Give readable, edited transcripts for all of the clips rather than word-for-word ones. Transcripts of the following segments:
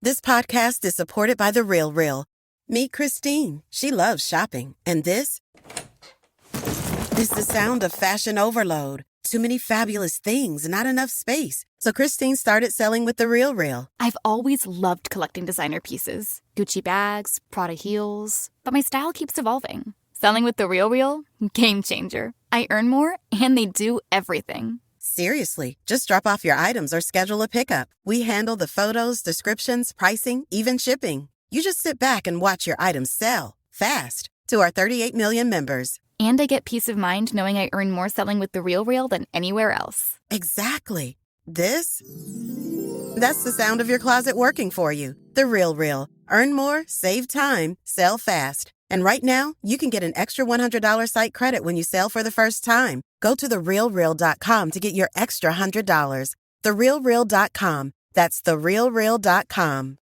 This podcast is supported by The RealReal. Meet Christine. She loves shopping. And this is the sound of fashion overload. Too many fabulous things, not enough space. So Christine started selling with The RealReal. I've always loved collecting designer pieces. Gucci bags, Prada heels. But my style keeps evolving. Selling with The RealReal? Game changer. I earn more, and they do everything. Seriously, just drop off your items or schedule a pickup. We handle the photos, descriptions, pricing, even shipping. You just sit back and watch your items sell fast to our 38 million members. And I get peace of mind knowing I earn more selling with The RealReal than anywhere else. Exactly. That's the sound of your closet working for you. The RealReal. Earn more, save time, sell fast. And right now, you can get an extra $100 site credit when you sell for the first time. Go to therealreal.com to get your extra $100. Therealreal.com. That's therealreal.com.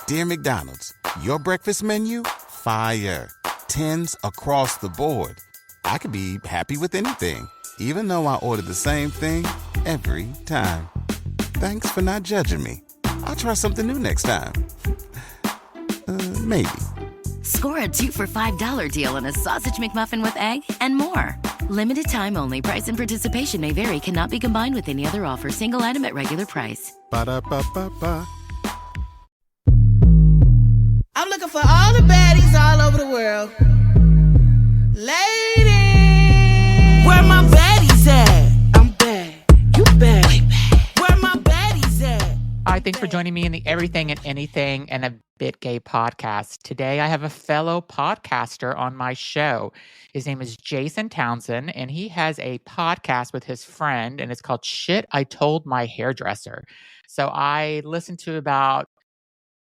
Dear McDonald's, your breakfast menu? Fire. 10s across the board. I could be happy with anything, even though I ordered the same thing every time. Thanks for not judging me. I'll try something new next time. Maybe. Score a 2 for $5 deal on a sausage McMuffin with egg and more. Limited time only. Price and participation may vary. Cannot be combined with any other offer. Single item at regular price. Ba-da-ba-ba-ba. I'm looking for all the baddies all over the world. Ladies, where my baddies at? I'm bad. You bad. Way bad. Where my baddies at? Hi, thanks for joining me in the Everything and Anything and a Bit Gay podcast. Today, I have a fellow podcaster on my show. His name is Jason Townsend, and he has a podcast with his friend, and it's called Shit I Told My Hairdresser. So I listened to about,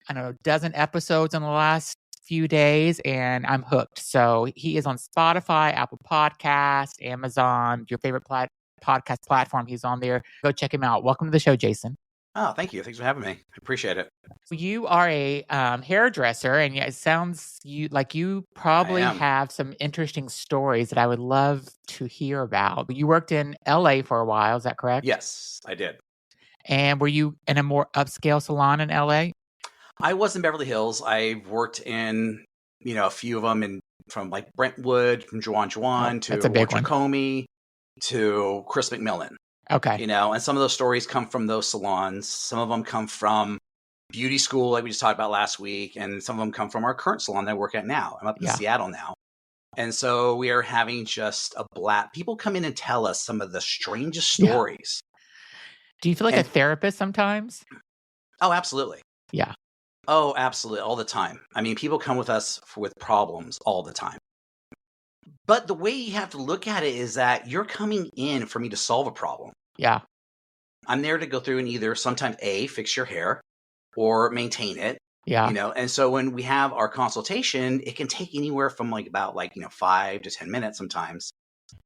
a dozen episodes in the last few days, and I'm hooked. So he is on Spotify, Apple Podcasts, Amazon, your favorite podcast platform. He's on there. Go check him out. Welcome to the show, Jason. Oh, thank you. Thanks for having me. I appreciate it. You are a hairdresser, and it sounds like you probably have some interesting stories that I would love to hear about. You worked in LA for a while, is that correct? Yes, I did. And were you in a more upscale salon in LA? I was in Beverly Hills. I worked in, a few of them from like Brentwood, from Juan to Orchard Comey to Chris McMillan. Okay. And some of those stories come from those salons. Some of them come from beauty school, like we just talked about last week. And some of them come from our current salon that I work at now. I'm up in Seattle now. And so we are having just a blast. People come in and tell us some of the strangest stories. Do you feel like a therapist sometimes? Oh, absolutely. Yeah. Oh, absolutely. All the time. I mean, people come with us with problems all the time. But the way you have to look at it is that you're coming in for me to solve a problem. Yeah. I'm there to go through and either sometimes fix your hair or maintain it. Yeah. And so when we have our consultation, it can take anywhere from 5 to 10 minutes sometimes.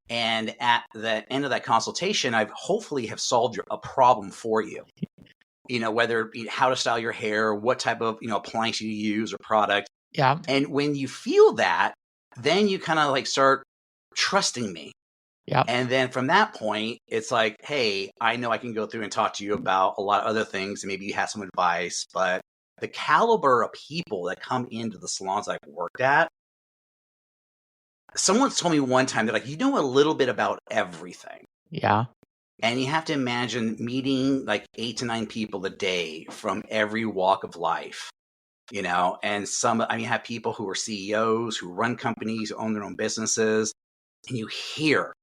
And at the end of that consultation, I've hopefully have solved a problem for you. Whether how to style your hair, what type of appliance you use or product. Yeah. And when you feel that, then you kind of start trusting me. Yeah. And then from that point, it's like, hey, I know I can go through and talk to you about a lot of other things, and maybe you have some advice. But the caliber of people that come into the salons I've worked at, someone told me one time, they're like, you know a little bit about everything. Yeah. And you have to imagine meeting 8 to 9 people a day from every walk of life. And you have people who are CEOs, who run companies, who own their own businesses, and you hear,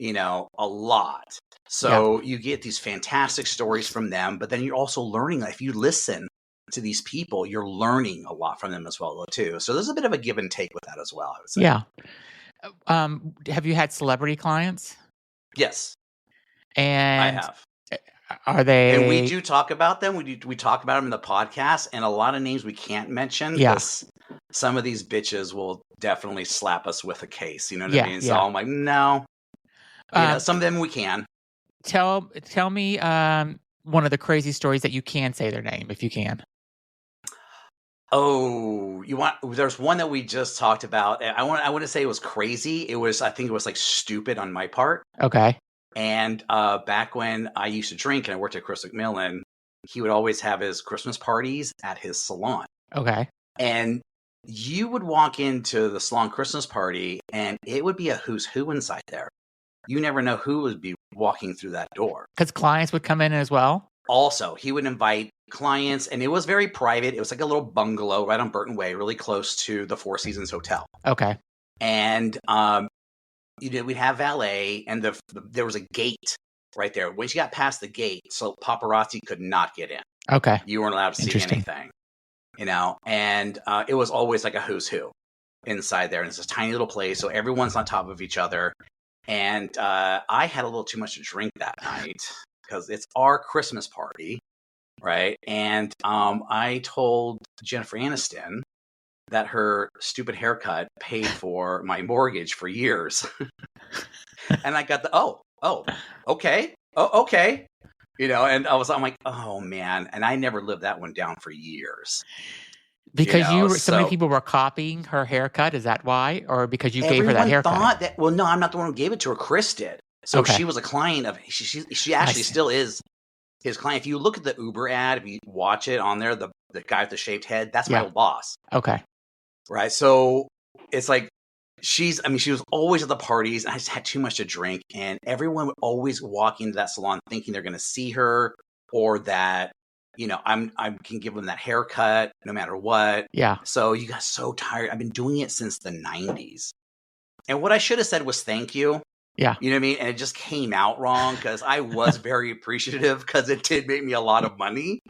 a lot. So you get these fantastic stories from them, but then you're also learning. If you listen to these people, you're learning a lot from them as well, too. So there's a bit of a give and take with that as well, I would say. Yeah. Have you had celebrity clients? Yes. And I have. Are they? And we do talk about them. We talk about them in the podcast, and a lot of names we can't mention. Yes. Some of these bitches will definitely slap us with a case. You know what I mean? Yeah. So I'm like, no. Some of them we can. Tell me one of the crazy stories that you can say their name, if you can. Oh, there's one that we just talked about. I wouldn't say it was crazy. I think it was stupid on my part. Okay. And back when I used to drink and I worked at Chris McMillan, he would always have his Christmas parties at his salon. Okay. And you would walk into the salon Christmas party, and it would be a who's who inside there. You never know who would be walking through that door. Because clients would come in as well? Also, he would invite clients, and it was very private. It was like a little bungalow right on Burton Way, really close to the Four Seasons Hotel. Okay. And we'd have valet, and there was a gate right there. Once you got past the gate, so paparazzi could not get in. Okay. You weren't allowed to see anything, and it was always like a who's who inside there. And it's a tiny little place, so everyone's on top of each other. And I had a little too much to drink that night because it's our Christmas party, right? And I told Jennifer Aniston that her stupid haircut paid for my mortgage for years. And I got okay. And I'm like, oh man. And I never lived that one down for years. Because so many people were copying her haircut. Is that why? Or because you gave her that haircut? Thought that, well, no, I'm not the one who gave it to her. Chris did. So she was a client of, she actually still is his client. If you look at the Uber ad, if you watch it on there, the guy with the shaved head, that's my old boss. Okay. Right. So it's like, she was always at the parties, and I just had too much to drink, and everyone would always walk into that salon thinking they're going to see her, or that, I can give them that haircut no matter what. Yeah. So you got so tired. I've been doing it since the 90s. And what I should have said was thank you. Yeah. You know what I mean? And it just came out wrong because I was very appreciative because it did make me a lot of money.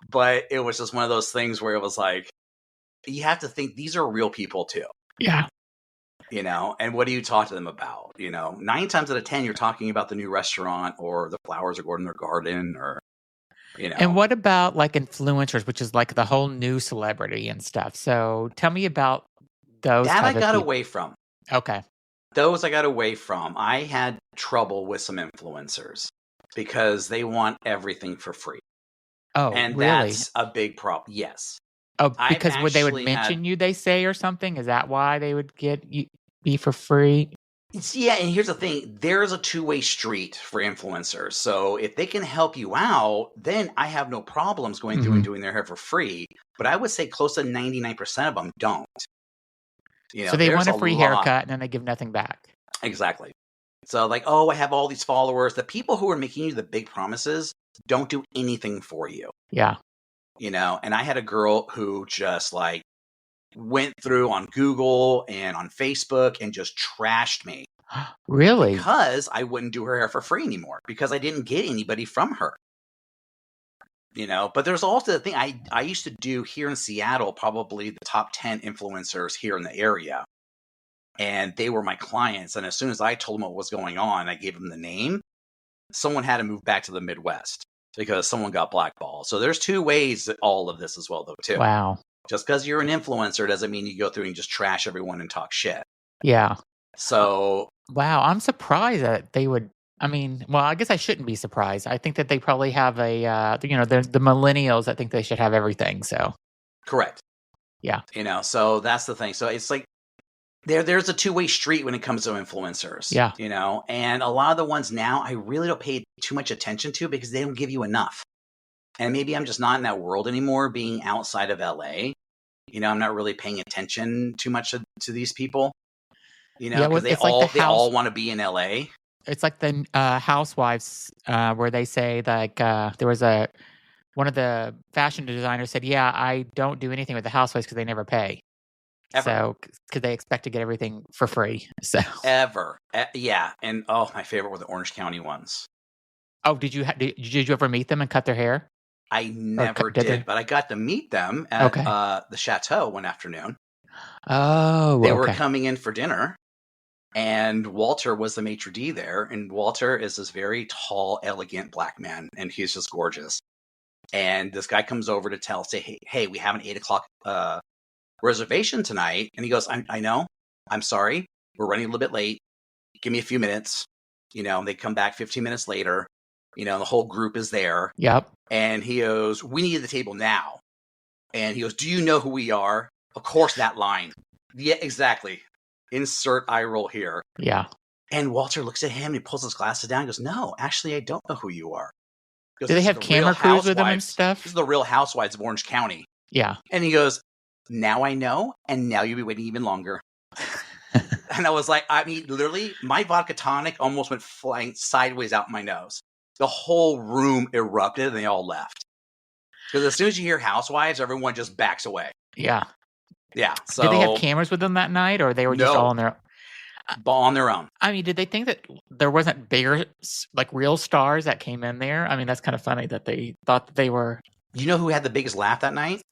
But it was just one of those things where it was like, you have to think these are real people too. Yeah. And what do you talk to them about? 9 times out of 10, you're talking about the new restaurant or the flowers are growing in their garden or, And what about like influencers, which is like the whole new celebrity and stuff? So tell me about those. That I got away from. Okay. Those I got away from. I had trouble with some influencers because they want everything for free. Oh, and really? That's a big problem. Yes. Oh, because they would mention you, they say, or something? Is that why they would get you be for free? Yeah, and here's the thing. There's a two-way street for influencers. So if they can help you out, then I have no problems going through and doing their hair for free. But I would say close to 99% of them don't. So they want a free haircut and then they give nothing back. Exactly. So like, oh, I have all these followers. The people who are making you the big promises don't do anything for you. Yeah. And I had a girl who just like went through on Google and on Facebook and just trashed me. Really? Because I wouldn't do her hair for free anymore because I didn't get anybody from her. But there's also the thing I used to do here in Seattle, probably the top 10 influencers here in the area. And they were my clients. And as soon as I told them what was going on, I gave them the name. Someone had to move back to the Midwest because someone got blackballed. So there's two ways that all of this as well, though, too. Wow. Just because you're an influencer doesn't mean you go through and just trash everyone and talk shit. Yeah. So. Wow. I'm surprised that they would. I mean, well, I guess I shouldn't be surprised. I think that they probably have the millennials that think they should have everything. So. Correct. Yeah. So that's the thing. So it's like there's a two-way street when it comes to influencers. Yeah. And a lot of the ones now I really don't pay too much attention to because they don't give you enough. And maybe I'm just not in that world anymore, being outside of LA. I'm not really paying attention too much to these people. Because they all want to be in LA. It's like the Housewives, where they say like there was one of the fashion designers said, "Yeah, I don't do anything with the Housewives because they never pay." Ever. So because they expect to get everything for free. So yeah, and my favorite were the Orange County ones. Oh, did you ever meet them and cut their hair? I never did, but I got to meet them at the Chateau one afternoon. Oh, they were coming in for dinner, and Walter was the maitre d' there. And Walter is this very tall, elegant black man, and he's just gorgeous. And this guy comes over to say, hey, we have an 8:00 reservation tonight. And he goes, I know, I'm sorry, we're running a little bit late. Give me a few minutes. They come back 15 minutes later. The whole group is there. Yep. And he goes, we need the table now. And he goes, do you know who we are? Of course, that line. Yeah, exactly. Insert eye roll here. Yeah. And Walter looks at him and he pulls his glasses down and goes, no, actually, I don't know who you are. Goes, Do they "This is have the camera Real crews with them and Housewives. stuff? This is the Real Housewives of Orange County." Yeah. And he goes, "Now I know, and now you'll be waiting even longer." And I was like, I mean, literally, my vodka tonic almost went flying sideways out my nose. The whole room erupted, and they all left. Because as soon as you hear Housewives, everyone just backs away. Yeah. Yeah. So Did they have cameras with them that night, or they were just No. all on their? on their own. I mean, did they think that there wasn't bigger, like real stars that came in there? I mean, that's kind of funny that they thought that they were. You know who had the biggest laugh that night?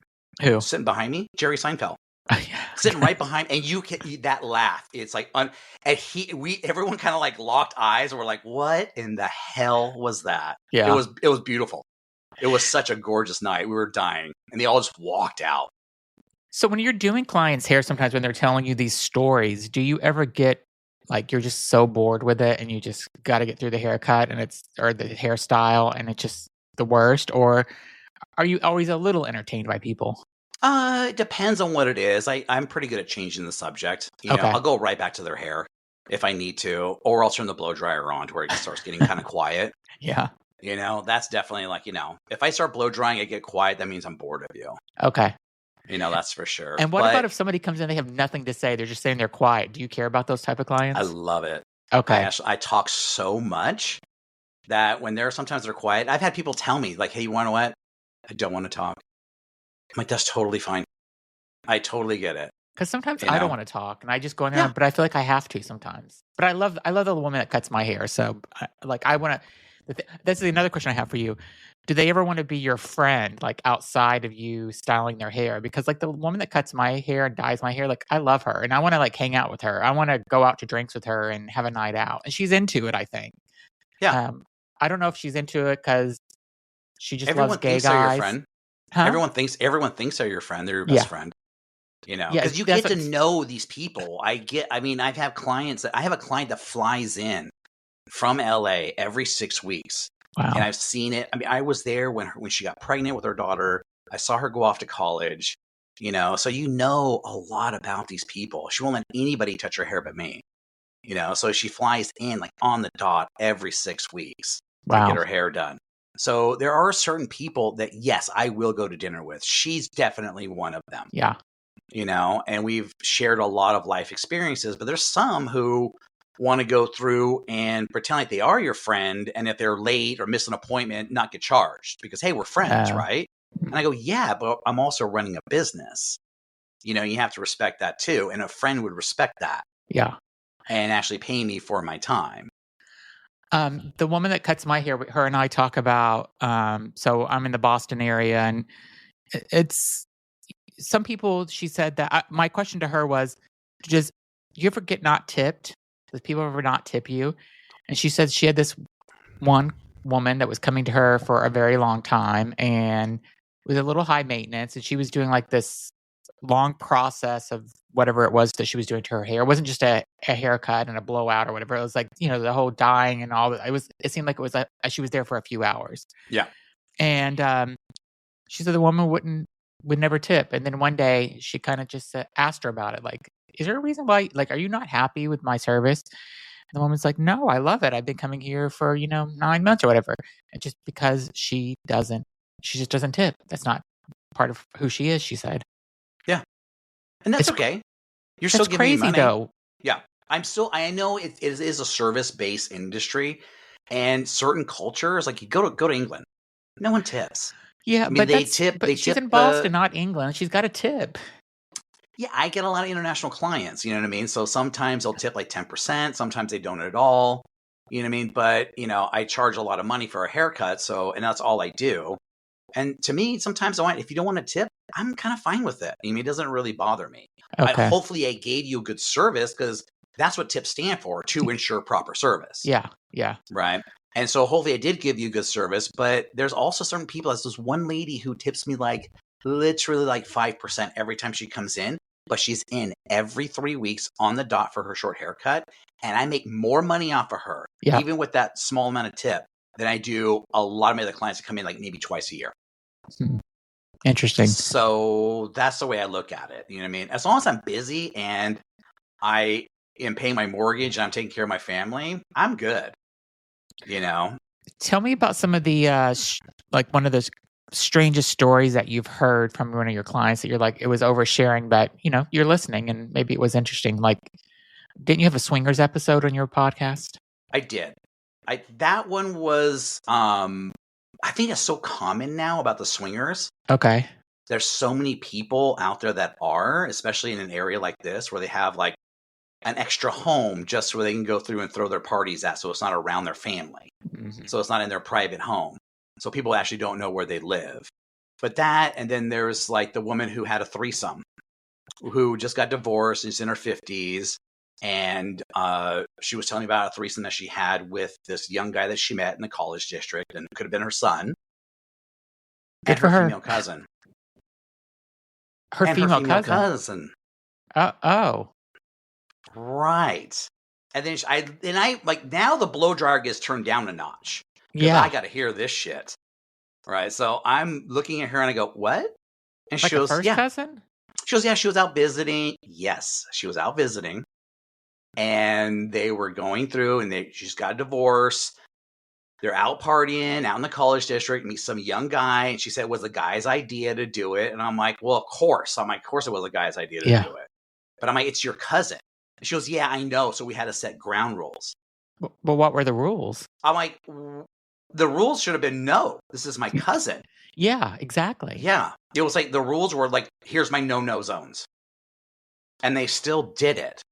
Who? Sitting behind me? Jerry Seinfeld. Yeah. Sitting right behind, and you can that laugh. It's like and everyone kind of like locked eyes, and we're like, "What in the hell was that?" Yeah. It was beautiful. It was such a gorgeous night. We were dying, and they all just walked out. So when you're doing clients' hair, sometimes when they're telling you these stories, do you ever get like you're just so bored with it, and you just got to get through the haircut or the hairstyle, and it's just the worst, or are you always a little entertained by people? It depends on what it is. I'm pretty good at changing the subject. You know, Okay. I'll go right back to their hair if I need to, or I'll turn the blow dryer on to where it starts getting kind of quiet. Yeah. You know, that's definitely like, you know, if I start blow drying, I get quiet. That means I'm bored of you. Okay. You know, that's for sure. And what But about if somebody comes in, they have nothing to say, they're just saying they're quiet? Do you care about those type of clients? I love it. Okay. I talk so much that when sometimes they're quiet, I've had people tell me like, "Hey, you want to know what? I don't want to talk." I'm like, "That's totally fine. I totally get it." Because sometimes You I know? don't want to talk, and I just go in there, Yeah. but I feel like I have to sometimes. But I love the woman that cuts my hair. So, I want to. This is another question I have for you. Do they ever want to be your friend, like outside of you styling their hair? Because like the woman that cuts my hair and dyes my hair, like I love her, and I want to like hang out with her. I want to go out to drinks with her and have a night out, and she's into it. I think. Yeah. I don't know if she's into it because she just Everyone loves gay thinks they're your guys. friend. Huh? Everyone thinks they're your friend. They're your best Yeah. friend. You know, Yeah, because you that's get to what's- know these people. I mean, I have a client that flies in from LA every 6 weeks. Wow. And I've seen it. I mean, I was there when she got pregnant with her daughter. I saw her go off to college, you know, so you know a lot about these people. She won't let anybody touch her hair but me, you know, so she flies in like on the dot every 6 weeks to Wow. get her hair done. So there are certain people that, yes, I will go to dinner with. She's definitely one of them. Yeah. You know, and we've shared a lot of life experiences, but there's some who want to go through and pretend like they are your friend, and if they're late or miss an appointment, not get charged because, hey, we're friends, right? And I go, yeah, but I'm also running a business. You know, you have to respect that too, and a friend would respect that. Yeah. And actually pay me for my time. The woman that cuts my hair, her and I talk about. So I'm in the Boston area, and it's some people. She said that my question to her was, do you ever get not tipped? Does people ever not tip you? And she said she had this one woman that was coming to her for a very long time, and it was a little high maintenance, and she was doing like this long process of whatever it was that she was doing to her hair. It wasn't just a haircut and a blowout or whatever. It was like, you know, the whole dyeing and all that. It seemed like it was she was there for a few hours. Yeah. And she said the woman would never tip. And then one day she kind of just asked her about it. Like, is there a reason why, like, are you not happy with my service? And the woman's like, no, I love it. I've been coming here for, 9 months or whatever. And just because she just doesn't tip. That's not part of who she is, she said. Yeah. And that's okay. You're That's still giving me crazy money. though. Yeah. I know it is a service-based industry, and certain cultures, like you go to England, no one tips. Yeah, I mean, but they she's tip in Boston, not England. She's got a tip. Yeah, I get a lot of international clients, you know what I mean? So sometimes they'll tip like 10%, sometimes they don't at all. You know what I mean? But, I charge a lot of money for a haircut, and that's all I do. And to me, sometimes if you don't want to tip, I'm kind of fine with it. I mean, it doesn't really bother me. Okay. Hopefully I gave you a good service, because that's what tips stand for, to ensure proper service. Yeah. Right. And so hopefully I did give you good service, but there's also certain people. There's this one lady who tips me like literally like 5% every time she comes in, but she's in every 3 weeks on the dot for her short haircut. And I make more money off of her, even with that small amount of tip, than I do a lot of my other clients that come in like maybe twice a year. Interesting. So that's the way I look at it. You know what I mean? As long as I'm busy and I am paying my mortgage and I'm taking care of my family, I'm good. Tell me about some of the like one of those strangest stories that you've heard from one of your clients that you're like, it was oversharing, but you're listening and maybe it was interesting. Like, didn't you have a swingers episode on your podcast? I did. That one was I think it's so common now about the swingers. Okay. There's so many people out there that are, especially in an area like this where they have like an extra home just where they can go through and throw their parties at, so it's not around their family. Mm-hmm. So it's not in their private home. So people actually don't know where they live. But that, and then there's like the woman who had a threesome, who just got divorced, is in her 50s. And she was telling me about a threesome that she had with this young guy that she met in the college district, and it could have been her son. Good and for her. Female cousin. Her female cousin. Oh. Right. And then I like, now the blow dryer gets turned down a notch. Yeah. I got to hear this shit. Right. So I'm looking at her and I go, what? And like she goes, first yeah. cousin? She goes, yeah, she was out visiting. Yes, she was out visiting. And they were going through and she just got a divorce. They're out partying, out in the college district, meet some young guy. And she said it was the guy's idea to do it. And I'm like, well, of course. I'm like, of course it was the guy's idea to do it. But I'm like, it's your cousin. And she goes, yeah, I know. So we had to set ground rules. But what were the rules? I'm like, the rules should have been no. This is my cousin. Yeah, exactly. Yeah. It was like the rules were like, here's my no-no zones. And they still did it.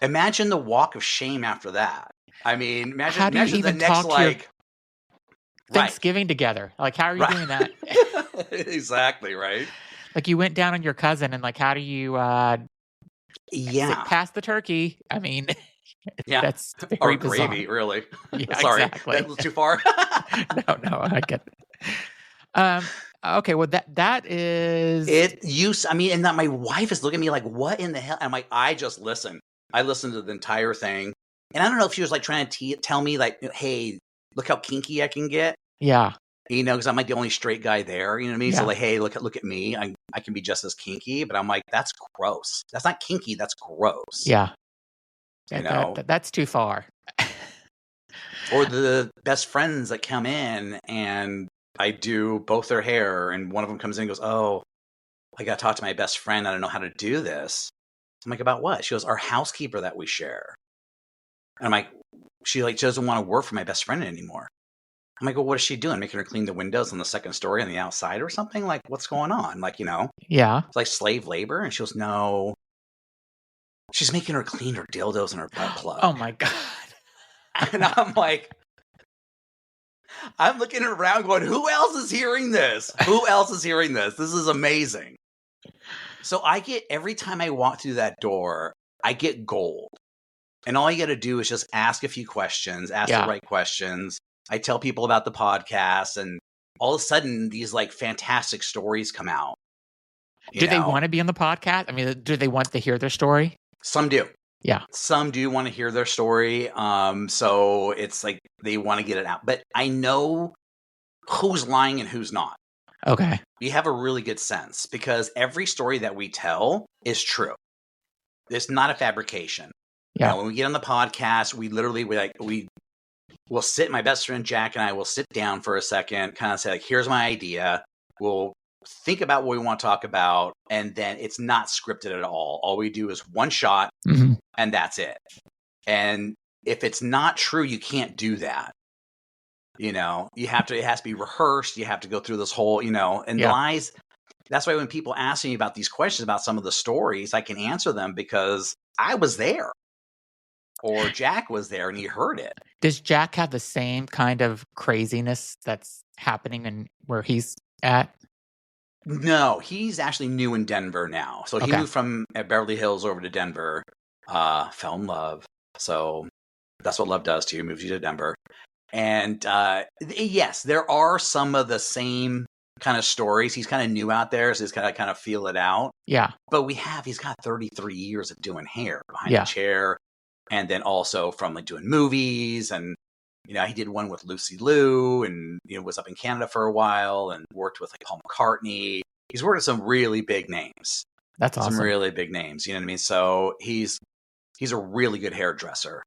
Imagine the walk of shame after that. I mean, imagine, how do you even the next talk like Thanksgiving together. Like, how are you doing that? Exactly, right? Like, you went down on your cousin, and like, how do you pass the turkey? I mean, that's very or bizarre. Gravy, really. Yeah, Sorry, exactly. that was too far. No, I get it. Okay, well that is it. I mean, and that my wife is looking at me like, "What in the hell?" I'm like, I just listened. I listened to the entire thing, and I don't know if she was like trying to tell me like, "Hey, look how kinky I can get." Yeah, because I'm like the only straight guy there. You know what I mean? Yeah. So like, hey, look at me. I can be just as kinky, but I'm like, that's gross. That's not kinky. That's gross. Yeah, that's too far. Or the best friends that come in and I do both their hair, and one of them comes in and goes, "Oh, I got to talk to my best friend. I don't know how to do this." I'm like, "About what?" She goes, "Our housekeeper that we share." And I'm like, she doesn't want to work for my best friend anymore. I'm like, "Well, what is she doing? Making her clean the windows on the second story on the outside or something? Like, what's going on?" Like, Yeah. It's like slave labor. And she goes, "No. She's making her clean her dildos and her butt plug." Oh my God. And I'm like, I'm looking around going, who else is hearing this? Who else is hearing this? This is amazing. So every time I walk through that door, I get gold. And all you got to do is just ask a few questions, ask the right questions. I tell people about the podcast, and all of a sudden these like fantastic stories come out. Do they want to be on the podcast? I mean, do they want to hear their story? Some do. Yeah. Some do want to hear their story. So it's like they want to get it out. But I know who's lying and who's not. Okay. We have a really good sense because every story that we tell is true. It's not a fabrication. Yeah. When we get on the podcast, we literally we'll sit, my best friend Jack and I will sit down for a second, kind of say like, here's my idea. We'll think about what we want to talk about, and then it's not scripted at all. All we do is one shot, and that's it. And if it's not true, you can't do that. It has to be rehearsed. You have to go through this whole, and lies. That's why when people ask me about these questions about some of the stories, I can answer them because I was there, or Jack was there and he heard it. Does Jack have the same kind of craziness that's happening in where he's at? No, he's actually new in Denver now. So he moved from Beverly Hills over to Denver, fell in love. So that's what love does to you, moves you to Denver. And yes, there are some of the same kind of stories. He's kind of new out there, so he's kind of feel it out. Yeah. But he's got 33 years of doing hair behind the chair. And then also from like doing movies, and he did one with Lucy Liu, and was up in Canada for a while and worked with like Paul McCartney. He's worked with some really big names. That's awesome. Some really big names. You know what I mean? So he's a really good hairdresser.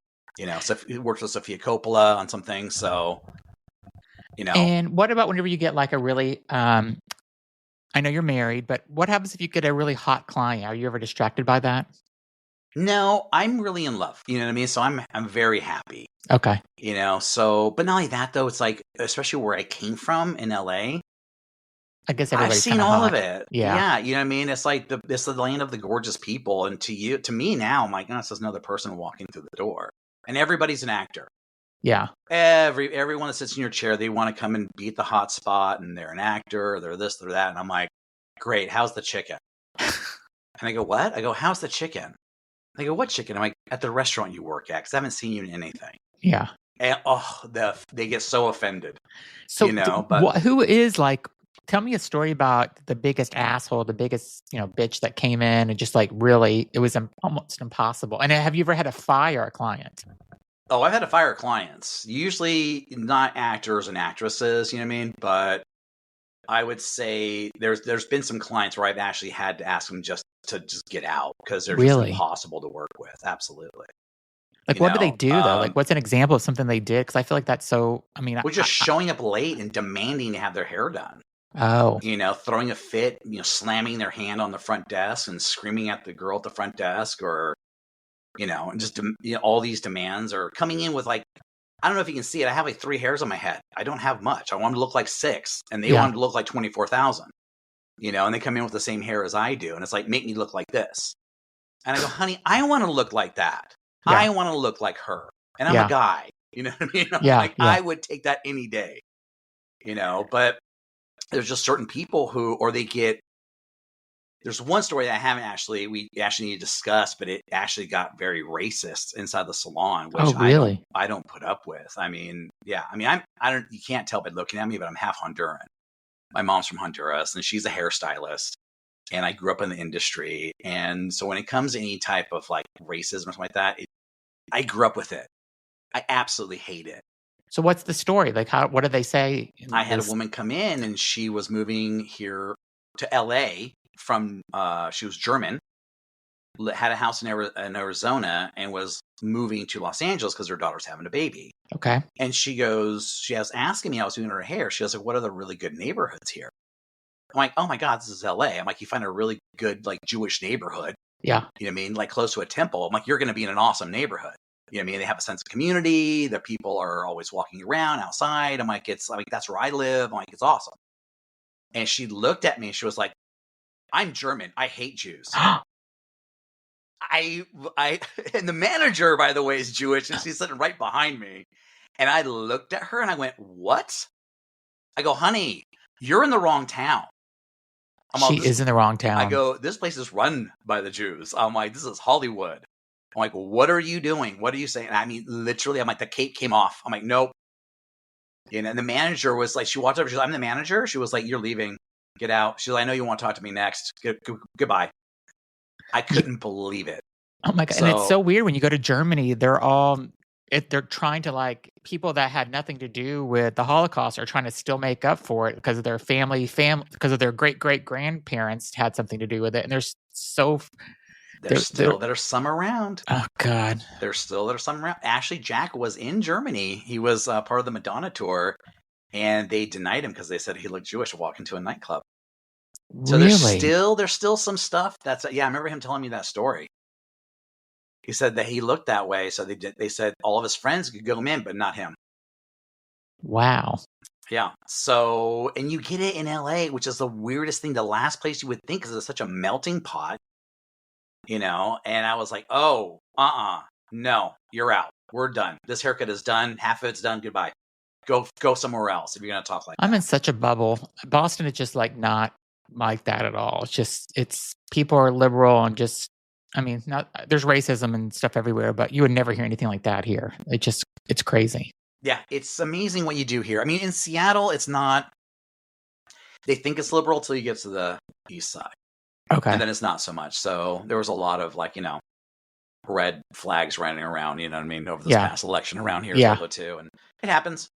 So he works with Sofia Coppola on some things. So, And what about whenever you get like a really, I know you're married, but what happens if you get a really hot client? Are you ever distracted by that? No, I'm really in love. You know what I mean? So I'm very happy. Okay. So, but not only that though, it's like, especially where I came from in LA, I guess I've everybody's seen kind of all hot. of it. Yeah. You know what I mean? It's like it's the land of the gorgeous people. And to me now, I'm like, it's just another person walking through the door. And everybody's an actor. Yeah. Everyone that sits in your chair, they want to come and beat the hot spot, and they're an actor, or they're this, they're that. And I'm like, great, how's the chicken? And I go, what? I go, how's the chicken? They go, what chicken? I'm like, at the restaurant you work at, because I haven't seen you in anything. Yeah. And they get so offended. So, but who is like, tell me a story about the biggest asshole, the biggest, bitch that came in and just like really, it was almost impossible. And have you ever had to fire a client? Oh, I've had to fire clients. Usually not actors and actresses, you know what I mean? But I would say there's been some clients where I've actually had to ask them just to get out because they're just impossible to work with. Absolutely. Like, what do they do though? Like, what's an example of something they did? Because I feel like that's so. I mean, we're just showing up late and demanding to have their hair done. Oh, throwing a fit, slamming their hand on the front desk and screaming at the girl at the front desk, or and just all these demands are coming in with like, I don't know if you can see it. I have like 3 hairs on my head. I don't have much. I want them to look like 6, and they want them to look like 24,000. And they come in with the same hair as I do, and it's like, make me look like this. And I go, honey, I want to look like that. Yeah. I want to look like her, and I'm a guy. You know what I mean? I would take that any day. But there's just certain people who, or they get. There's one story that we actually need to discuss, but it actually got very racist inside the salon, which I don't put up with. I mean, yeah. I mean, you can't tell by looking at me, but I'm half Honduran. My mom's from Honduras, and she's a hairstylist, and I grew up in the industry. And so when it comes to any type of like racism or something like that, I grew up with it. I absolutely hate it. So what's the story? Like, what did they say? I had a woman come in, and she was moving here to LA from, she was German, had a house in Arizona, and was moving to Los Angeles because her daughter's having a baby. Okay. And she was asking me, I was doing her hair. She was like, what are the really good neighborhoods here? I'm like, oh my God, this is LA. I'm like, you find a really good, like, Jewish neighborhood. Yeah. You know what I mean? Like close to a temple. I'm like, you're going to be in an awesome neighborhood. You know what I mean? They have a sense of community. The people are always walking around outside. I'm like, that's where I live. I'm like, it's awesome. And she looked at me and she was like, I'm German. I hate Jews. And the manager, by the way, is Jewish, and she's sitting right behind me. And I looked at her and I went, what? I go, honey, you're in the wrong town. She is in the wrong town. I go, this place is run by the Jews. I'm like, this is Hollywood. I'm like, what are you doing? What are you saying? And I mean, literally, I'm like, the cape came off. I'm like, nope. And the manager was like, she walked over. She's like, I'm the manager. She was like, you're leaving. Get out. She's like, I know you want to talk to me next. Goodbye. I couldn't believe it. Oh my God. And it's so weird when you go to Germany, they're trying to, like, people that had nothing to do with the Holocaust are trying to still make up for it because of their family, because of their great-great-grandparents had something to do with it. And there's some around. Oh God. There's some around. Actually, Jack was in Germany. He was part of the Madonna tour, and they denied him because they said he looked Jewish to walk into a nightclub. So really? there's still some stuff I remember him telling me that story. He said that he looked that way, so they said all of his friends could go in, but not him. Wow. Yeah. So, and you get it in LA, which is the weirdest thing. The last place you would think, because it's such a melting pot, and I was like, oh, no, you're out. We're done. This haircut is done. Half of it's done. Goodbye. Go somewhere else if you're going to talk like that. I'm in such a bubble. Boston is just like not like that at all. It's people are liberal and just, I mean, there's racism and stuff everywhere, but you would never hear anything like that here. It's crazy. Yeah, it's amazing what you do here. I mean, in Seattle, it's not, they think it's liberal till you get to the east side. Okay. And then it's not so much. So there was a lot of red flags running around, you know what I mean, over this past election around here too. And it happens.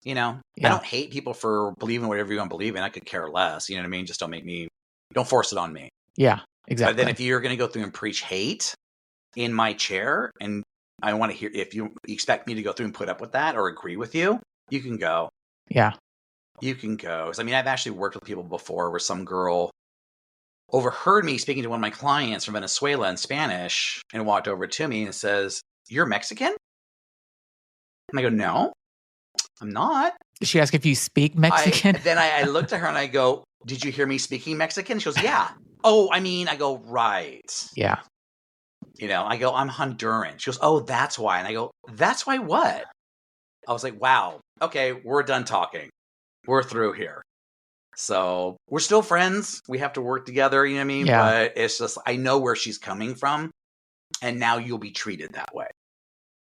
I don't hate people for believing whatever you want to believe in. I could care less. You know what I mean? Just don't force it on me. Yeah, exactly. But then if you're going to go through and preach hate in my chair, and I want to hear, if you expect me to go through and put up with that or agree with you, you can go. Yeah. You can go. I mean, I've actually worked with people before where some girl overheard me speaking to one of my clients from Venezuela in Spanish and walked over to me and says, "You're Mexican?" And I go, "No, I'm not." Did she ask if you speak Mexican? Then I looked at her and I go, "Did you hear me speaking Mexican?" She goes, "Yeah." "Oh, I mean," I go, "Right." Yeah. I go, "I'm Honduran." She goes, "Oh, that's why." And I go, "That's why what?" I was like, wow, okay, we're done talking. We're through here. So we're still friends. We have to work together, you know what I mean? Yeah. But it's just, I know where she's coming from. And now you'll be treated that way.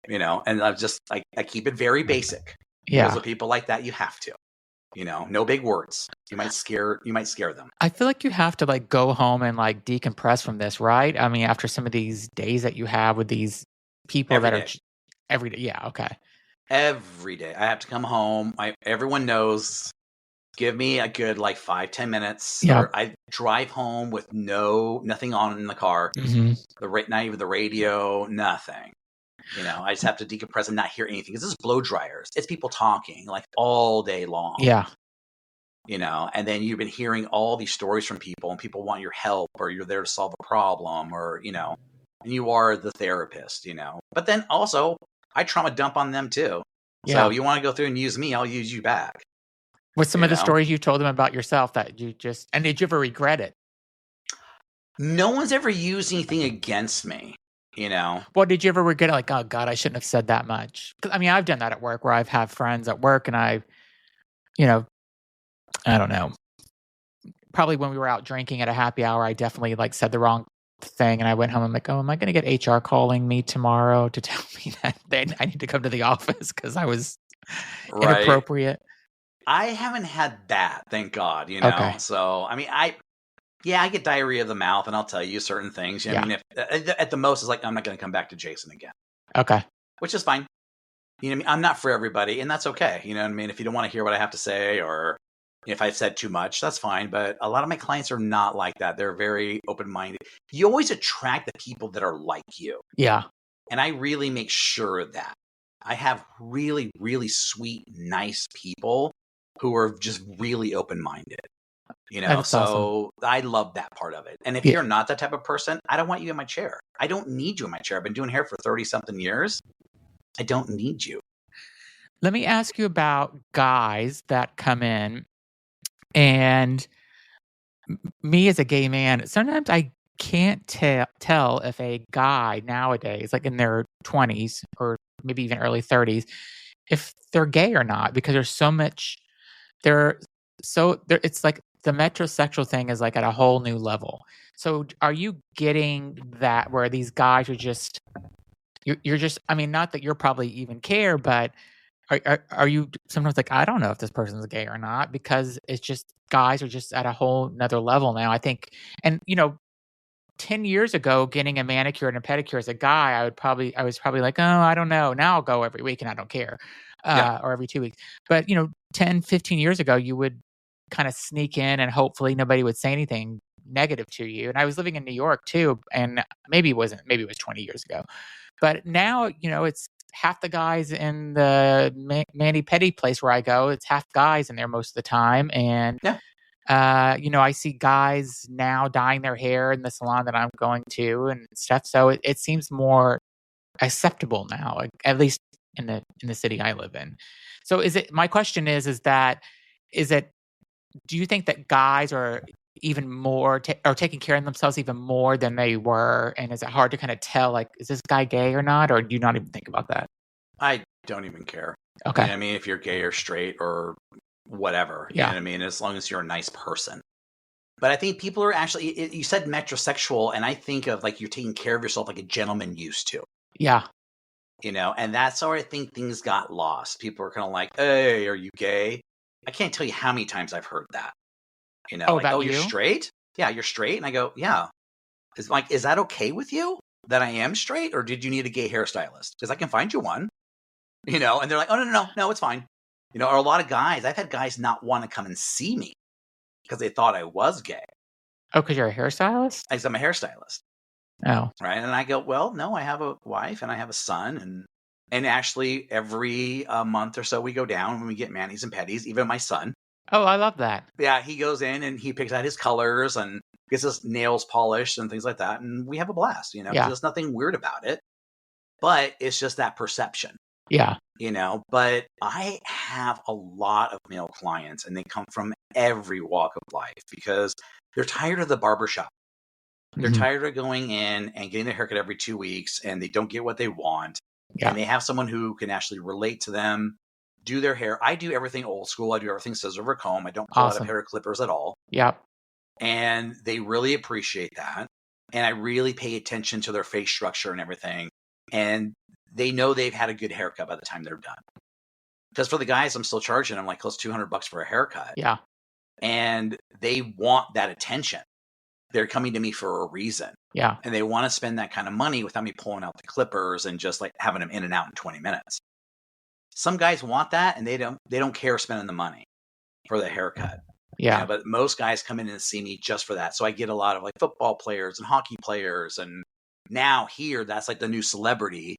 And I'm just, I keep it very basic. Yeah. Because with people like that, you have to. No big words. You might scare them. I feel like you have to like go home and like decompress from this, right? I mean, after some of these days that you have with these people Every that day. are every day. Yeah. Okay. Every day. I have to come home. Everyone knows. Give me a good 5-10 minutes. Yeah. Or I drive home with nothing on in the car. Mm-hmm. Not even the radio, nothing. I just have to decompress and not hear anything. Because this is blow dryers. It's people talking all day long. Yeah. And then you've been hearing all these stories from people, and people want your help, or you're there to solve a problem, or and you are the therapist. But then also I trauma dump on them too. Yeah. So you want to go through and use me, I'll use you back. What's some of the stories you told them about yourself that you just, and did you ever regret it? No one's ever used anything against me, Well, did you ever regret it? Like, oh God, I shouldn't have said that much. 'Cause, I mean, I've done that at work where I've had friends at work and I don't know. Probably when we were out drinking at a happy hour, I definitely said the wrong thing. And I went home. I'm like, oh, am I going to get HR calling me tomorrow to tell me that I need to come to the office because I was inappropriate? I haven't had that, thank God, Okay. So, I mean, I get diarrhea of the mouth, and I'll tell you certain things. I mean, if at the most, it's I'm not going to come back to Jason again. Okay. Which is fine. I'm not for everybody, and that's okay. You know what I mean? If you don't want to hear what I have to say, or if I've said too much, that's fine. But a lot of my clients are not like that. They're very open-minded. You always attract the people that are like you. Yeah. And I really make sure that I have really, really sweet, nice people who are just really open-minded. That's so awesome. I love that part of it. And if you're not that type of person, I don't want you in my chair. I don't need you in my chair. I've been doing hair for 30-something years. I don't need you. Let me ask you about guys that come in, and me as a gay man, sometimes I can't tell if a guy nowadays, like in their 20s or maybe even early 30s, if they're gay or not, because there's so much, it's like the metrosexual thing is like at a whole new level. So are you getting that where these guys are just, you're just, I mean, not that you're probably even care, but are you sometimes like, I don't know if this person's gay or not, because it's just guys are just at a whole nother level now, I think. And 10 years ago, getting a manicure and a pedicure as a guy, I was probably like, oh, I don't know. Now I'll go every week and I don't care. Or every 2 weeks. But 10, 15 years ago, you would kind of sneak in and hopefully nobody would say anything negative to you. And I was living in New York too, and maybe it was 20 years ago. But now, it's half the guys in the mani-pedi place where I go, it's half guys in there most of the time. And, I see guys now dyeing their hair in the salon that I'm going to and stuff. So it seems more acceptable now, at least in the city I live in. So my question is do you think that guys are even more are taking care of themselves even more than they were? And is it hard to kind of tell, is this guy gay or not? Or do you not even think about that? I don't even care. Okay. You know what I mean? If you're gay or straight or whatever, you know what I mean? As long as you're a nice person. But I think people are actually, you said metrosexual, and I think of you're taking care of yourself like a gentleman used to. Yeah. And that's where I think things got lost. People are kind of like, hey, are you gay? I can't tell you how many times I've heard that. You're straight? Yeah, you're straight. And I go, yeah. Is that okay with you that I am straight? Or did you need a gay hairstylist? Because I can find you one. And they're like, oh, no, it's fine. Or a lot of guys, I've had guys not want to come and see me because they thought I was gay. Oh, because you're a hairstylist? I'm a hairstylist. Oh, right? And I go, well, no, I have a wife and I have a son, and actually every month or so we go down and we get manis and pedis. Even my son, oh, I love that. yeah, he goes in and he picks out his colors and gets his nails polished and things like that, and we have a blast, 'cause Yeah. there's nothing weird about it, but it's just that perception. Yeah. But I have a lot of male clients and they come from every walk of life because they're tired of the barbershop. They're Mhm. tired of going in and getting their haircut every 2 weeks and they don't get what they want. Yeah. And they have someone who can actually relate to them, do their hair. I do everything old school. I do everything scissor over comb. I don't pull out Awesome. of hair clippers at all. Yep. And they really appreciate that. And I really pay attention to their face structure and everything. And they know they've had a good haircut by the time they're done. Because for the guys, I'm still charging them like close to $200 for a haircut. Yeah. And they want that attention. They're coming to me for a reason. Yeah. And they want to spend that kind of money without me pulling out the clippers and just like having them in and out in 20 minutes. Some guys want that and they don't care spending the money for the haircut. Yeah. But most guys come in and see me just for that. So I get a lot of like football players and hockey players. And now here, that's like the new celebrity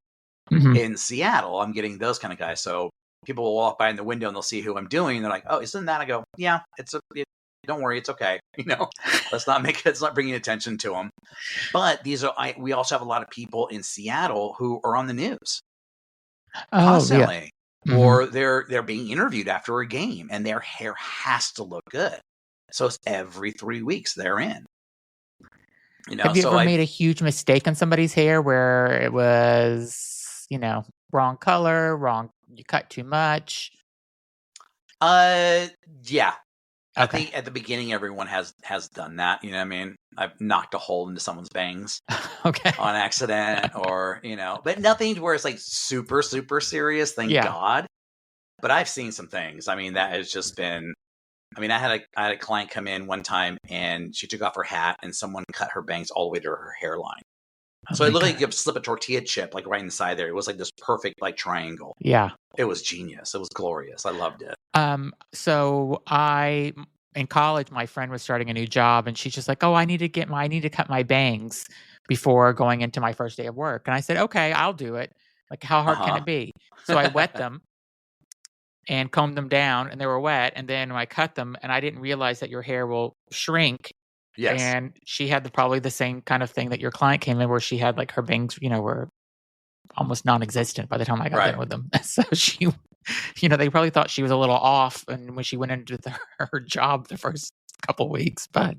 Mhm. in Seattle. I'm getting those kind of guys. So people will walk by in the window and they'll see who I'm doing. They're like, oh, isn't that? I go, yeah, don't worry. It's okay. Let's not bringing attention to them. But we also have a lot of people in Seattle who are on the news constantly. Yeah. Mhm. Or they're being interviewed after a game and their hair has to look good. So it's every 3 weeks they're in. Have you ever made a huge mistake on somebody's hair where it was, wrong color, you cut too much? Yeah. I Okay. think at the beginning everyone has done that. You know what I mean? I've knocked a hole into someone's bangs Okay. on accident or, but nothing where it's like super, super serious, thank Yeah. God. But I've seen some things. I mean, that has just been, I had a client come in one time and she took off her hat and someone cut her bangs all the way to her hairline. So it looked like you could slip a tortilla chip like right inside there. It was like this perfect like triangle. Yeah. It was genius. It was glorious. I loved it. So in college, my friend was starting a new job and she's just like, oh, I need to cut my bangs before going into my first day of work. And I said, okay, I'll do it. Like, how hard can it be? So I wet them and combed them down and they were wet. And then I cut them and I didn't realize that your hair will shrink. Yes. And she had probably the same kind of thing that your client came in where she had like her bangs, were almost non-existent by the time I got done with them. So she, they probably thought she was a little off and when she went into her job the first couple weeks, but.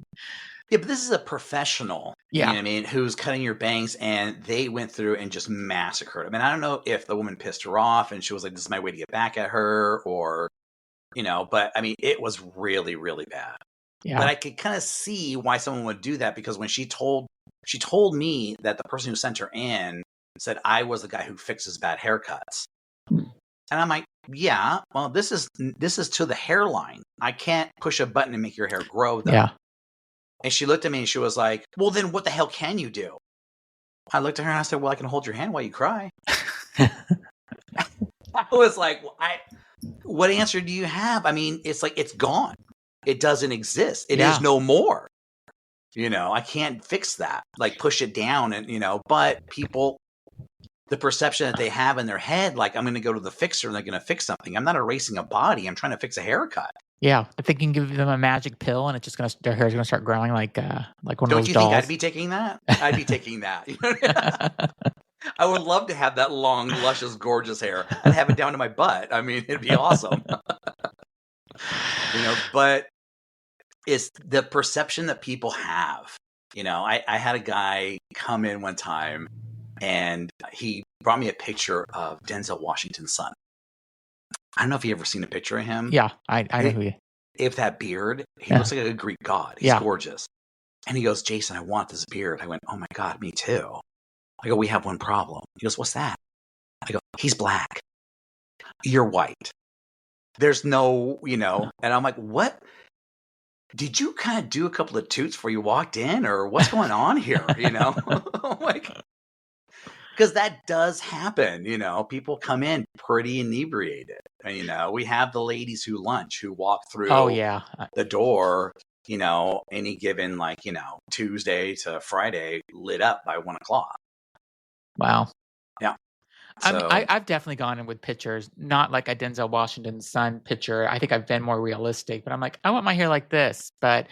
Yeah, but this is a professional, Yeah. You know what I mean, who's cutting your bangs and they went through and just massacred. I mean, I don't know if the woman pissed her off and she was like, this is my way to get back at her or, but I mean, it was really, really bad. Yeah. But I could kind of see why someone would do that because when she told me that the person who sent her in said I was the guy who fixes bad haircuts. And I'm like, yeah, well, this is to the hairline. I can't push a button and make your hair grow though. Yeah. And she looked at me and she was like, well, then what the hell can you do? I looked at her and I said, well, I can hold your hand while you cry. I was like, well, what answer do you have? I mean, it's like, it's gone. It doesn't exist. It is no more. I can't fix that, like push it down and, but people, the perception that they have in their head, like I'm going to go to the fixer and they're going to fix something. I'm not erasing a body. I'm trying to fix a haircut. Yeah. If they can give them a magic pill and it's just their hair's going to start growing like one of those dolls. Don't you think I'd be taking that? I'd be taking that. I would love to have that long, luscious, gorgeous hair. I'd have it down to my butt. I mean, it'd be awesome. But it's the perception that people have. I had a guy come in one time and he brought me a picture of Denzel Washington's son. I don't know if you ever seen a picture of him. Yeah, I know who you. If that beard, he looks like a Greek god. He's gorgeous. And he goes, Jason, I want this beard. I went, oh my God, me too. I go, we have one problem. He goes, what's that? I go, he's black. You're white. There's no, and I'm like, what? Did you kind of do a couple of toots before you walked in or what's going on here? Like, because that does happen. People come in pretty inebriated. We have the ladies who lunch, who walk through Oh, yeah. the door any given Tuesday to Friday lit up by 1:00. Wow. Yeah. I mean, So I've definitely gone in with pictures, not like a Denzel Washington son picture. I think I've been more realistic, but I'm like, I want my hair like this. But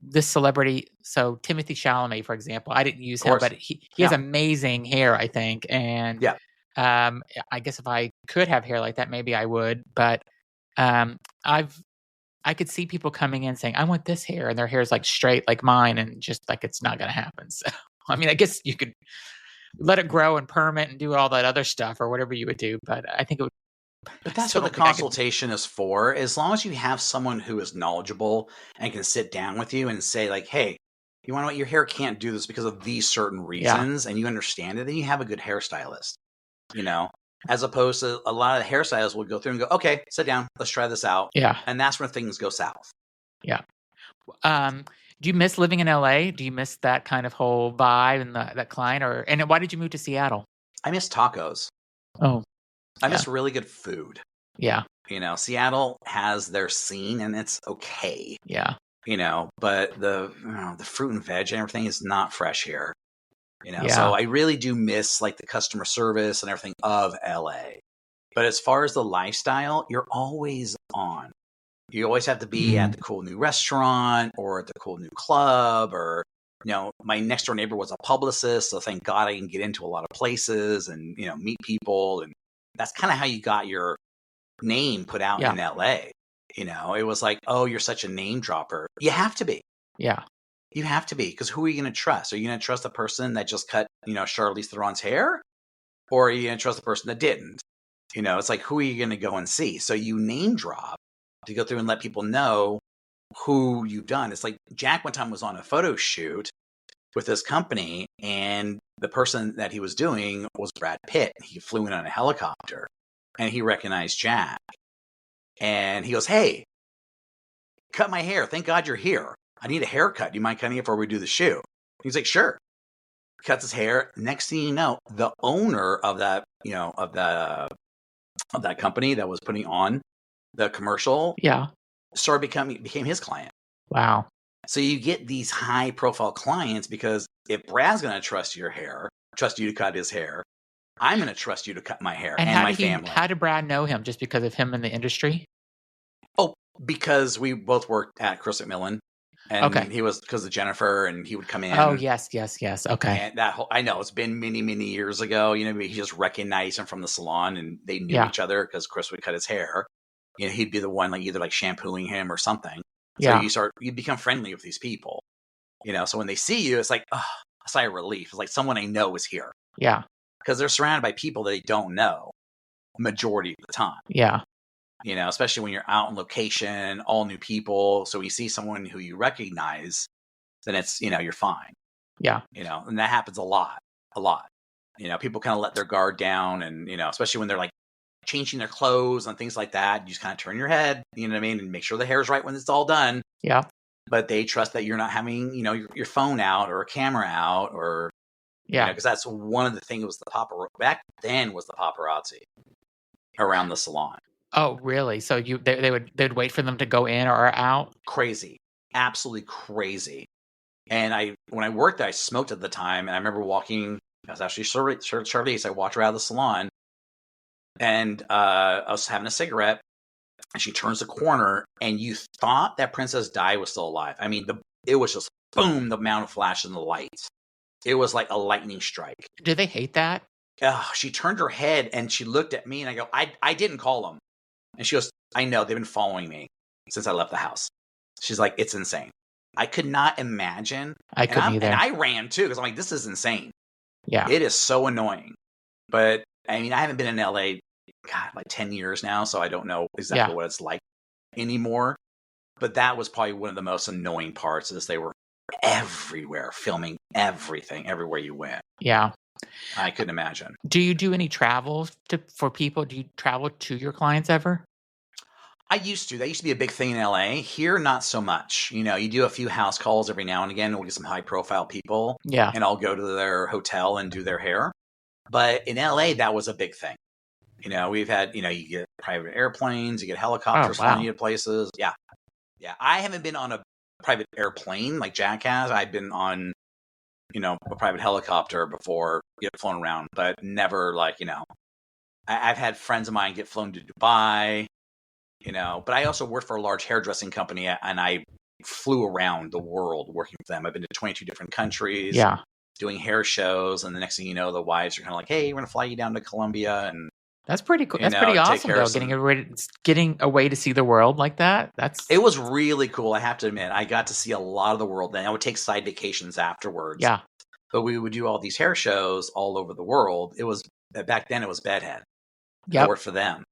this celebrity, so Timothy Chalamet, for example, I didn't use of him, course, but he has yeah, amazing hair, I think. And yeah. I guess if I could have hair like that, maybe I would. But um, I could see people coming in saying, I want this hair, and their hair is like straight like mine, and just like it's not going to happen. So, I mean, I guess you could let it grow and perm it and do all that other stuff or whatever you would do. But I think it would. But I that's still what the don't think I could. consultation is for. As long as you have someone who is knowledgeable and can sit down with you and say, like, hey, you want to know what, your hair can't do this because of these certain Yeah. reasons, and you understand it, then you have a good hairstylist, as opposed to a lot of the hairstylists will go through and go, okay, sit down, let's try this out. Yeah. And that's when things go south. Yeah. Do you miss living in LA? Do you miss that kind of whole vibe and that client? And why did you move to Seattle? I miss tacos. Oh, I yeah. miss really good food. Yeah. Seattle has their scene and it's okay. Yeah. But the fruit and veg and everything is not fresh here. Yeah. So I really do miss like the customer service and everything of LA. But as far as the lifestyle, you're always on. You always have to be at the cool new restaurant or at the cool new club, or my next door neighbor was a publicist, so thank God I can get into a lot of places and meet people, and that's kind of how you got your name put out in LA. It was like, oh, you're such a name dropper. You have to be. Yeah. You have to be, because who are you going to trust? Are you going to trust the person that just cut Charlize Theron's hair, or are you going to trust the person that didn't? It's like, who are you going to go and see? So you name drop to go through and let people know who you've done. It's like Jack one time was on a photo shoot with this company, and the person that he was doing was Brad Pitt. He flew in on a helicopter, and he recognized Jack. And he goes, hey, cut my hair. Thank God you're here. I need a haircut. Do you mind cutting it before we do the shoot? He's like, sure. Cuts his hair. Next thing you know, the owner of that, of that company that was putting on the commercial, became his client. Wow. So you get these high profile clients, because if Brad's going to trust you to cut his hair, I'm going to trust you to cut my hair and my family. How did Brad know him? Just because of him in the industry? Oh, because we both worked at Chris McMillan, and he was, because of Jennifer, and he would come in. Oh, yes. Okay. And I know it's been many, many years ago. He just recognized him from the salon, and they knew each other because Chris would cut his hair. He'd be the one either shampooing him or something. So you become friendly with these people. So when they see you, it's like, oh, a sigh of relief. It's like someone I know is here. Yeah. Because they're surrounded by people that they don't know majority of the time. Yeah. Especially when you're out on location, all new people. So you see someone who you recognize, then it's, you're fine. Yeah. And that happens a lot. People kind of let their guard down, and, especially when they're changing their clothes and things like that. You just kind of turn your head, and make sure the hair's right when it's all done. Yeah. But they trust that you're not having, your phone out or a camera out, or, because that's one of the things was the paparazzi back then, was the paparazzi around the salon. Oh, really? So they'd wait for them to go in or out? Crazy. Absolutely crazy. And when I worked there, I smoked at the time, and I remember walking, I was actually Charlize, I walked her out of the salon, and I was having a cigarette, and she turns the corner, and you thought that Princess Di was still alive. I mean, it was just boom, the amount of flash in the lights. It was like a lightning strike. Do they hate that? She turned her head, and she looked at me, and I go, I didn't call them. And she goes, I know, they've been following me since I left the house. She's like, it's insane. I could not imagine. I couldn't either. And I ran too, because I'm like, this is insane. Yeah. It is so annoying. But I mean, I haven't been in LA, 10 years now, so I don't know exactly what it's like anymore. But that was probably one of the most annoying parts, is they were everywhere, filming everything, everywhere you went. Yeah. I couldn't imagine. Do you do any travel for people? Do you travel to your clients ever? I used to. That used to be a big thing in LA. Here, not so much. You do a few house calls every now and again. We'll get some high profile people. Yeah. And I'll go to their hotel and do their hair. But in LA, that was a big thing. We've had, you get private airplanes, you get helicopters flying you to places. Yeah. Yeah. I haven't been on a private airplane like Jack has. I've been on, a private helicopter before, get flown around, but never I've had friends of mine get flown to Dubai, but I also worked for a large hairdressing company, and I flew around the world working for them. I've been to 22 different countries, doing hair shows, and the next thing you know, the wives are kind of like, "Hey, we're gonna fly you down to Colombia," and that's pretty cool. That's pretty awesome, though. Getting away to see the world like that. It was really cool. I have to admit, I got to see a lot of the world. Then I would take side vacations afterwards. Yeah, but we would do all these hair shows all over the world. It was back then. It was Bedhead. Yeah, I worked for them.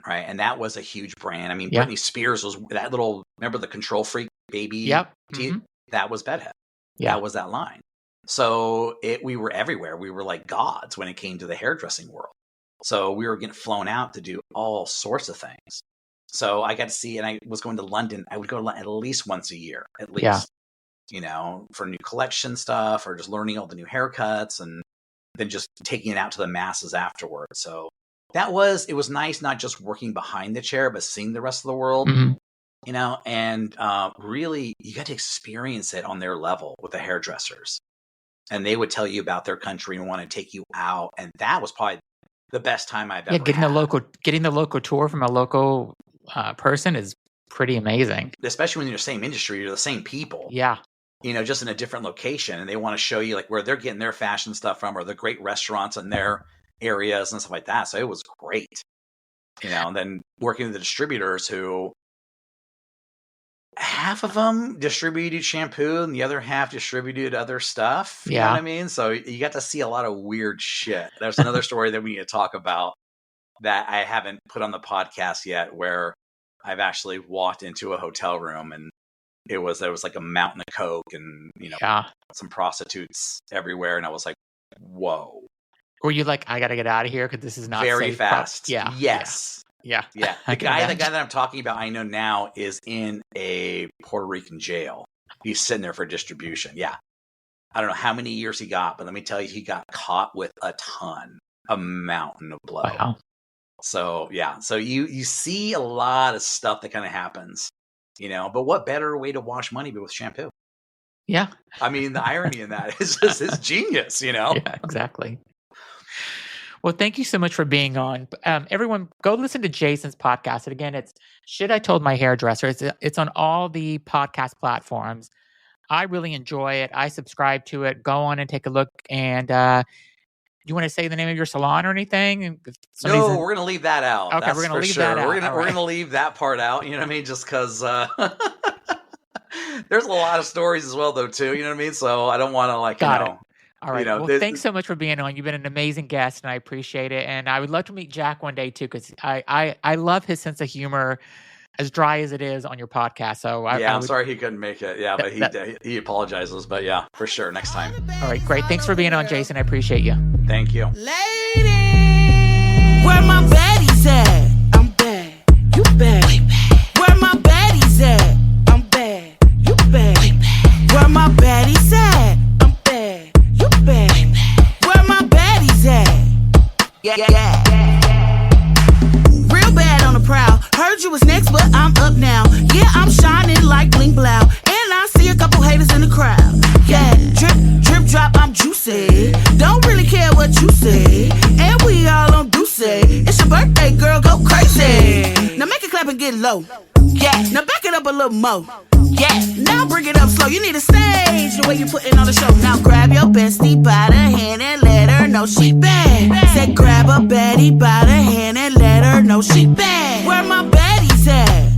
Right. And that was a huge brand. I mean, Britney Spears was that little, remember the Control Freak baby? Yep. That was Bedhead. Yeah. That was that line. So we were everywhere. We were like gods when it came to the hairdressing world. So we were getting flown out to do all sorts of things. So I got to see, and I was going to London. I would go to London at least once a year, at least, for new collection stuff or just learning all the new haircuts and then just taking it out to the masses afterwards. So it was nice, not just working behind the chair, but seeing the rest of the world, and really you got to experience it on their level with the hairdressers. And they would tell you about their country and want to take you out. And that was probably the best time I've ever had. Getting the local tour from a local person is pretty amazing. Especially when you're in the same industry, you're the same people. Yeah. Just in a different location. And they want to show you like where they're getting their fashion stuff from or the great restaurants in their areas and stuff like that. So it was great, and then working with the distributors who half of them distributed shampoo and the other half distributed other stuff. You know what I mean? So you got to see a lot of weird shit. There's another story that we need to talk about that I haven't put on the podcast yet, where I've actually walked into a hotel room and there was like a mountain of coke and, some prostitutes everywhere. And I was like, whoa. Were you like, I got to get out of here because this is not very safe fast? Yeah. Yes. Yeah. Yeah. The guy that I'm talking about, I know now is in a Puerto Rican jail. He's sitting there for distribution. Yeah. I don't know how many years he got, but let me tell you, he got caught with a mountain of blow. Wow. So yeah. So you see a lot of stuff that kind of happens, but what better way to wash money but with shampoo? Yeah. I mean, the irony in that is just his genius, Yeah, exactly. Well, thank you so much for being on. Everyone, go listen to Jason's podcast. And again, it's Shit I Told My Hairdresser. It's on all the podcast platforms. I really enjoy it. I subscribe to it. Go on and take a look. And you want to say the name of your salon or anything? No, we're going to leave that out. Okay, we're going to leave that out. We're going to leave that part out. You know what I mean? Just because there's a lot of stories as well, though, too. You know what I mean? So I don't want to Got it. All right. Well, thanks so much for being on. You've been an amazing guest, and I appreciate it. And I would love to meet Jack one day too, because I love his sense of humor, as dry as it is on your podcast. So I'm sorry he couldn't make it. Yeah, but he apologizes. But yeah, for sure, next time. All right, great. Thanks for being on, Jason. I appreciate you. Thank you. Lady, where my baddies at? I'm bad. You bad. Where my baddies at? I'm bad. You bad. Where my baddies at? Where my baddies at? Yeah. Real bad on the prowl. Heard you was next, but I'm up now. Yeah, I'm shining like bling blow. And I see a couple haters in the crowd. Yeah, drip, drop, I'm juicy. Don't really care what you say. And we all on Duce. It's your birthday, girl, go crazy. Now make it clap and get low. Yeah, now back it up a little more. Yeah, now bring it up slow. You need a stage the way you putting on the show. Now grab your bestie by the hand and let her know she bad. Say grab a baddie by the hand and let her know she bad. Where my baddies at?